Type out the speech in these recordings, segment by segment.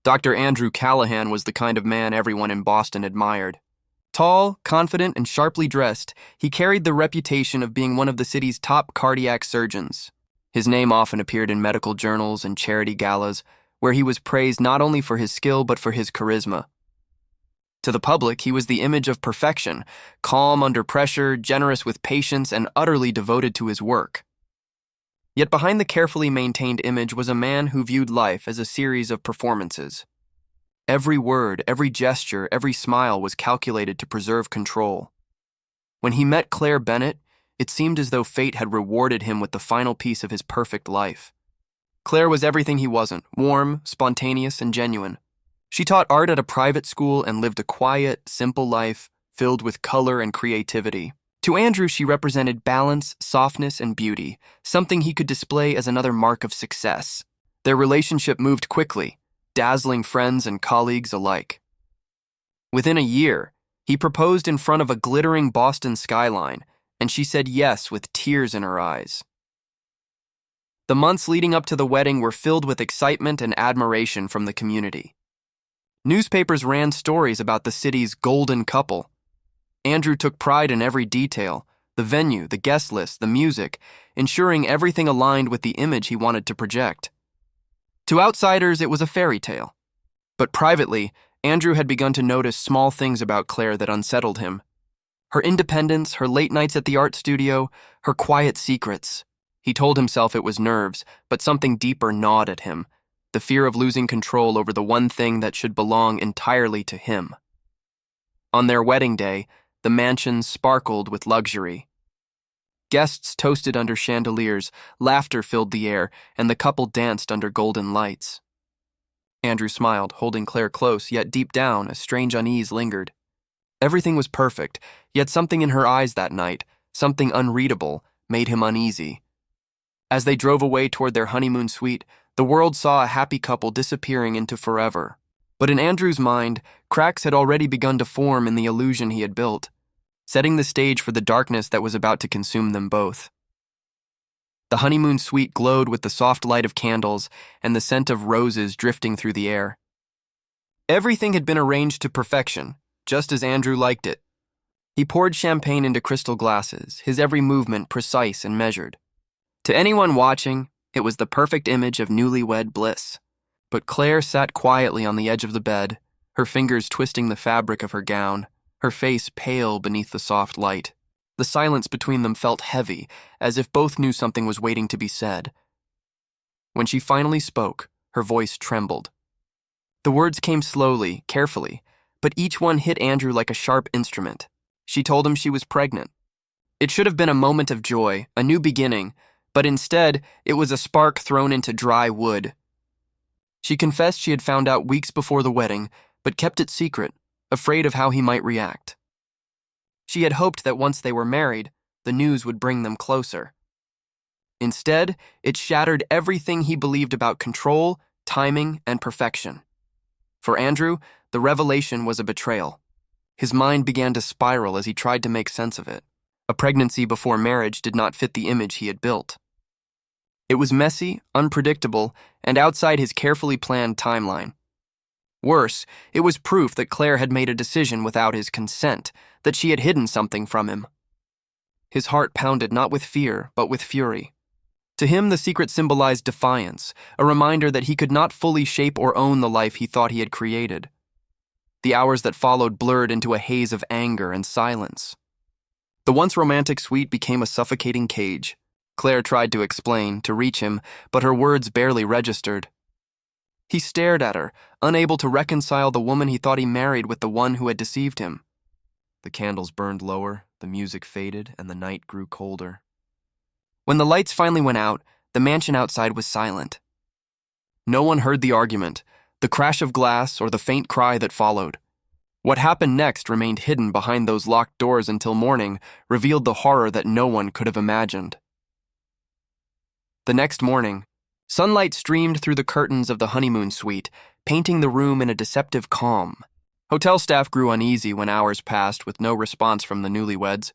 Dr. Andrew Callahan was the kind of man everyone in Boston admired. Tall, confident, and sharply dressed, he carried the reputation of being one of the city's top cardiac surgeons. His name often appeared in medical journals and charity galas, where he was praised not only for his skill but for his charisma. To the public, he was the image of perfection, calm under pressure, generous with patients, and utterly devoted to his work. Yet behind the carefully maintained image was a man who viewed life as a series of performances. Every word, every gesture, every smile was calculated to preserve control. When he met Claire Bennett, it seemed as though fate had rewarded him with the final piece of his perfect life. Claire was everything he wasn't: warm, spontaneous, and genuine. She taught art at a private school and lived a quiet, simple life filled with color and creativity. To Andrew, she represented balance, softness, and beauty, something he could display as another mark of success. Their relationship moved quickly, dazzling friends and colleagues alike. Within a year, he proposed in front of a glittering Boston skyline, and she said yes with tears in her eyes. The months leading up to the wedding were filled with excitement and admiration from the community. Newspapers ran stories about the city's golden couple. Andrew took pride in every detail: the venue, the guest list, the music, ensuring everything aligned with the image he wanted to project. To outsiders, it was a fairy tale. But privately, Andrew had begun to notice small things about Claire that unsettled him. Her independence, her late nights at the art studio, her quiet secrets. He told himself it was nerves, but something deeper gnawed at him: the fear of losing control over the one thing that should belong entirely to him. On their wedding day, the mansion sparkled with luxury. Guests toasted under chandeliers, laughter filled the air, and the couple danced under golden lights. Andrew smiled, holding Claire close, yet deep down, a strange unease lingered. Everything was perfect, yet something in her eyes that night, something unreadable, made him uneasy. As they drove away toward their honeymoon suite, the world saw a happy couple disappearing into forever. But in Andrew's mind, cracks had already begun to form in the illusion he had built, setting the stage for the darkness that was about to consume them both. The honeymoon suite glowed with the soft light of candles and the scent of roses drifting through the air. Everything had been arranged to perfection, just as Andrew liked it. He poured champagne into crystal glasses, his every movement precise and measured. To anyone watching, it was the perfect image of newlywed bliss. But Claire sat quietly on the edge of the bed, her fingers twisting the fabric of her gown, her face pale beneath the soft light. The silence between them felt heavy, as if both knew something was waiting to be said. When she finally spoke, her voice trembled. The words came slowly, carefully, but each one hit Andrew like a sharp instrument. She told him she was pregnant. It should have been a moment of joy, a new beginning, but instead, it was a spark thrown into dry wood. She confessed she had found out weeks before the wedding, but kept it secret, afraid of how he might react. She had hoped that once they were married, the news would bring them closer. Instead, it shattered everything he believed about control, timing, and perfection. For Andrew, the revelation was a betrayal. His mind began to spiral as he tried to make sense of it. A pregnancy before marriage did not fit the image he had built. It was messy, unpredictable, and outside his carefully planned timeline. Worse, it was proof that Claire had made a decision without his consent, that she had hidden something from him. His heart pounded not with fear, but with fury. To him, the secret symbolized defiance, a reminder that he could not fully shape or own the life he thought he had created. The hours that followed blurred into a haze of anger and silence. The once romantic suite became a suffocating cage. Claire tried to explain, to reach him, but her words barely registered. He stared at her, unable to reconcile the woman he thought he married with the one who had deceived him. The candles burned lower, the music faded, and the night grew colder. When the lights finally went out, the mansion outside was silent. No one heard the argument, the crash of glass, or the faint cry that followed. What happened next remained hidden behind those locked doors until morning revealed the horror that no one could have imagined. The next morning, sunlight streamed through the curtains of the honeymoon suite, painting the room in a deceptive calm. Hotel staff grew uneasy when hours passed with no response from the newlyweds.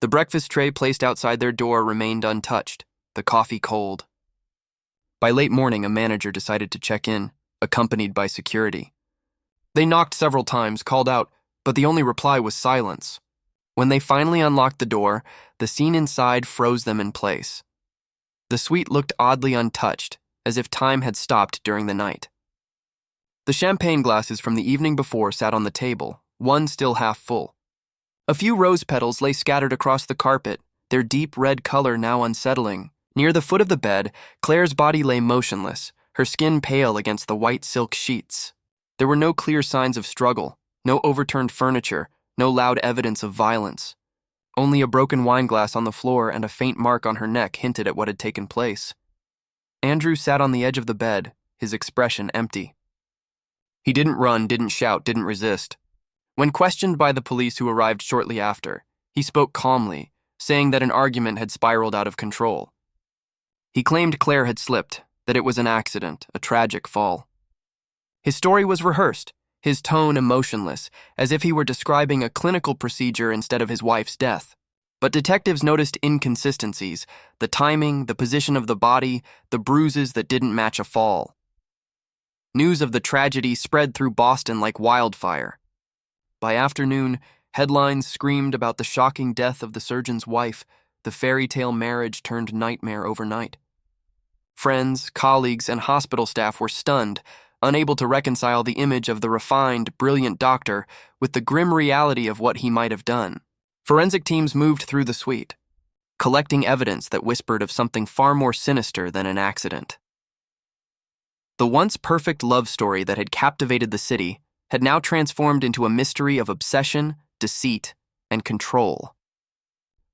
The breakfast tray placed outside their door remained untouched, the coffee cold. By late morning, a manager decided to check in. accompanied by security. They knocked several times, called out, but the only reply was silence. When they finally unlocked the door, the scene inside froze them in place. The suite looked oddly untouched, as if time had stopped during the night. The champagne glasses from the evening before sat on the table, one still half full. A few rose petals lay scattered across the carpet, their deep red color now unsettling. Near the foot of the bed, Claire's body lay motionless, her skin pale against the white silk sheets. There were no clear signs of struggle, no overturned furniture, no loud evidence of violence. Only a broken wineglass on the floor and a faint mark on her neck hinted at what had taken place. Andrew sat on the edge of the bed, his expression empty. He didn't run, didn't shout, didn't resist. When questioned by the police who arrived shortly after, he spoke calmly, saying that an argument had spiraled out of control. He claimed Claire had slipped, that it was an accident, a tragic fall. His story was rehearsed, his tone emotionless, as if he were describing a clinical procedure instead of his wife's death. But detectives noticed inconsistencies, the timing, the position of the body, the bruises that didn't match a fall. News of the tragedy spread through Boston like wildfire. By afternoon, headlines screamed about the shocking death of the surgeon's wife, the fairy tale marriage turned nightmare overnight. Friends, colleagues, and hospital staff were stunned, unable to reconcile the image of the refined, brilliant doctor with the grim reality of what he might have done. Forensic teams moved through the suite, collecting evidence that whispered of something far more sinister than an accident. The once perfect love story that had captivated the city had now transformed into a mystery of obsession, deceit, and control.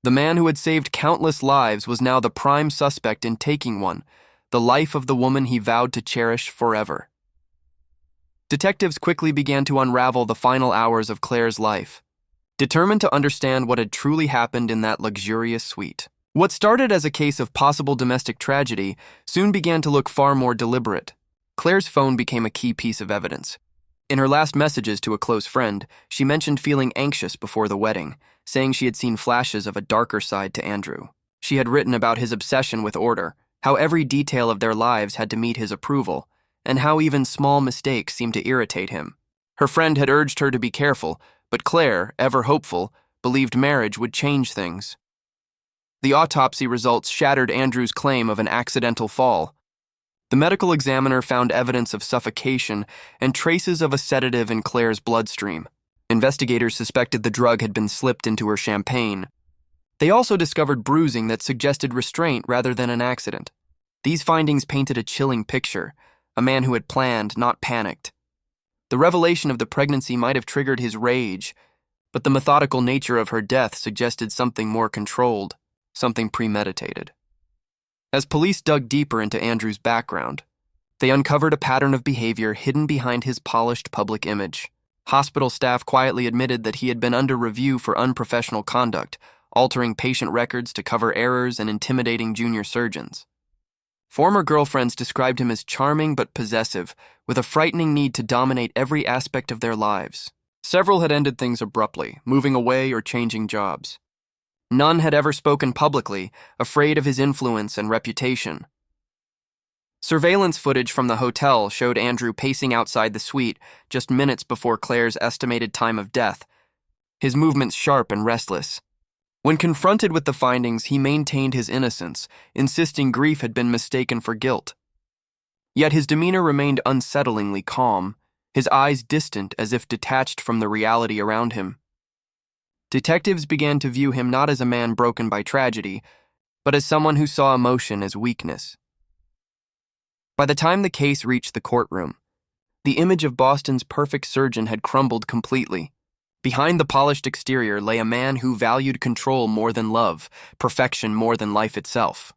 The man who had saved countless lives was now the prime suspect in taking one, the life of the woman he vowed to cherish forever. Detectives quickly began to unravel the final hours of Claire's life, determined to understand what had truly happened in that luxurious suite. What started as a case of possible domestic tragedy soon began to look far more deliberate. Claire's phone became a key piece of evidence. In her last messages to a close friend, she mentioned feeling anxious before the wedding, saying she had seen flashes of a darker side to Andrew. She had written about his obsession with order, how every detail of their lives had to meet his approval, and how even small mistakes seemed to irritate him. Her friend had urged her to be careful, but Claire, ever hopeful, believed marriage would change things. The autopsy results shattered Andrew's claim of an accidental fall. The medical examiner found evidence of suffocation and traces of a sedative in Claire's bloodstream. Investigators suspected the drug had been slipped into her champagne. They also discovered bruising that suggested restraint rather than an accident. These findings painted a chilling picture, a man who had planned, not panicked. The revelation of the pregnancy might have triggered his rage, but the methodical nature of her death suggested something more controlled, something premeditated. As police dug deeper into Andrew's background, they uncovered a pattern of behavior hidden behind his polished public image. Hospital staff quietly admitted that he had been under review for unprofessional conduct, altering patient records to cover errors and intimidating junior surgeons. Former girlfriends described him as charming but possessive, with a frightening need to dominate every aspect of their lives. Several had ended things abruptly, moving away or changing jobs. None had ever spoken publicly, afraid of his influence and reputation. Surveillance footage from the hotel showed Andrew pacing outside the suite just minutes before Claire's estimated time of death, his movements sharp and restless. When confronted with the findings, he maintained his innocence, insisting grief had been mistaken for guilt. Yet his demeanor remained unsettlingly calm, his eyes distant as if detached from the reality around him. Detectives began to view him not as a man broken by tragedy, but as someone who saw emotion as weakness. By the time the case reached the courtroom, the image of Boston's perfect surgeon had crumbled completely. Behind the polished exterior lay a man who valued control more than love, perfection more than life itself.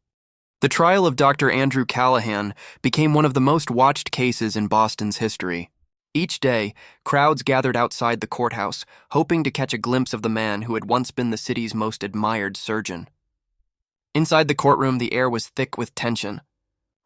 The trial of Dr. Andrew Callahan became one of the most watched cases in Boston's history. Each day, crowds gathered outside the courthouse, hoping to catch a glimpse of the man who had once been the city's most admired surgeon. Inside the courtroom, the air was thick with tension.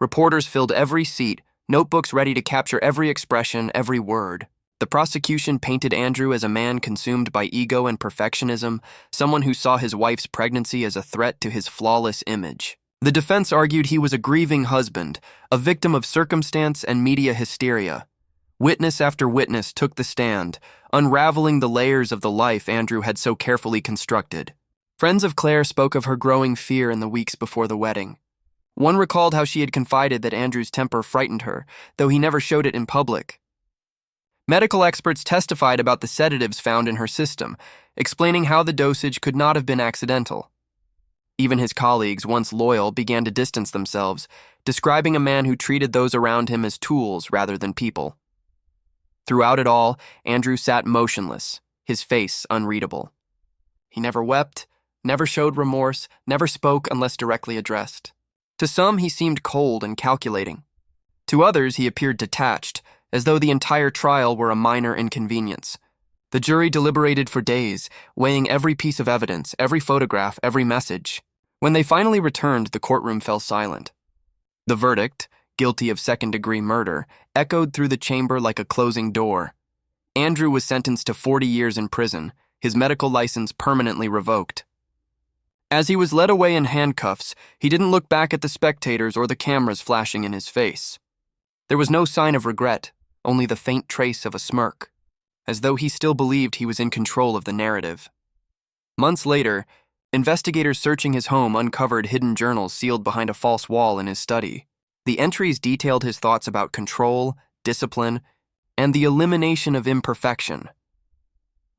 Reporters filled every seat, notebooks ready to capture every expression, every word. The prosecution painted Andrew as a man consumed by ego and perfectionism, someone who saw his wife's pregnancy as a threat to his flawless image. The defense argued he was a grieving husband, a victim of circumstance and media hysteria. Witness after witness took the stand, unraveling the layers of the life Andrew had so carefully constructed. Friends of Claire spoke of her growing fear in the weeks before the wedding. One recalled how she had confided that Andrew's temper frightened her, though he never showed it in public. Medical experts testified about the sedatives found in her system, explaining how the dosage could not have been accidental. Even his colleagues, once loyal, began to distance themselves, describing a man who treated those around him as tools rather than people. Throughout it all, Andrew sat motionless, his face unreadable. He never wept, never showed remorse, never spoke unless directly addressed. To some, he seemed cold and calculating. To others, he appeared detached, as though the entire trial were a minor inconvenience. The jury deliberated for days, weighing every piece of evidence, every photograph, every message. When they finally returned, the courtroom fell silent. The verdict, guilty of second-degree murder, echoed through the chamber like a closing door. Andrew was sentenced to 40 years in prison, his medical license permanently revoked. As he was led away in handcuffs, he didn't look back at the spectators or the cameras flashing in his face. There was no sign of regret, only the faint trace of a smirk, as though he still believed he was in control of the narrative. Months later, investigators searching his home uncovered hidden journals sealed behind a false wall in his study. The entries detailed his thoughts about control, discipline, and the elimination of imperfection.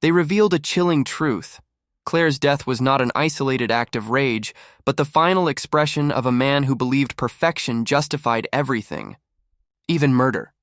They revealed a chilling truth. Claire's death was not an isolated act of rage, but the final expression of a man who believed perfection justified everything, even murder.